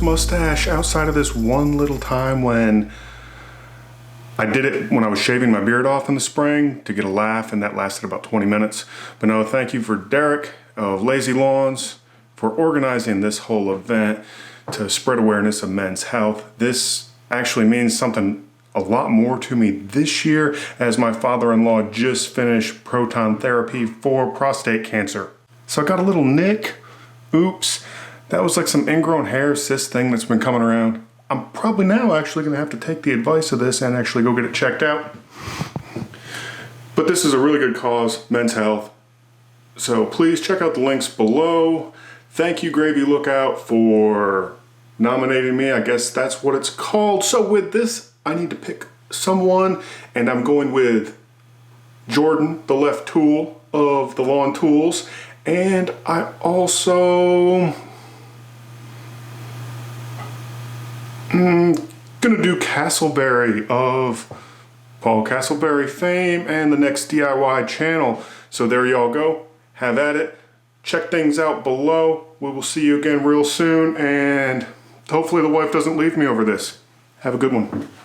first mustache outside of this one little time when I did it when I was shaving my beard off in the spring to get a laugh, and that lasted about 20 minutes. But no, thank you for Derek of Lazy Lawns for organizing this whole event to spread awareness of men's health. This actually means something a lot more to me this year, as my father-in-law just finished proton therapy for prostate cancer. So I got a little nick. Oops. That was like some ingrown hair cyst thing that's been coming around. I'm probably now actually gonna have to take the advice of this and actually go get it checked out. But this is a really good cause, men's health. So please check out the links below. Thank you, Gravy Lookout, for nominating me. I guess that's what it's called. So with this, I need to pick someone, and I'm going with Jordan, the left tool of the lawn tools. And I also gonna do Castleberry of Paul Castleberry fame and the next DIY channel. So there y'all go. Have at it. Check things out below. We will see you again real soon, and hopefully the wife doesn't leave me over this. Have a good one.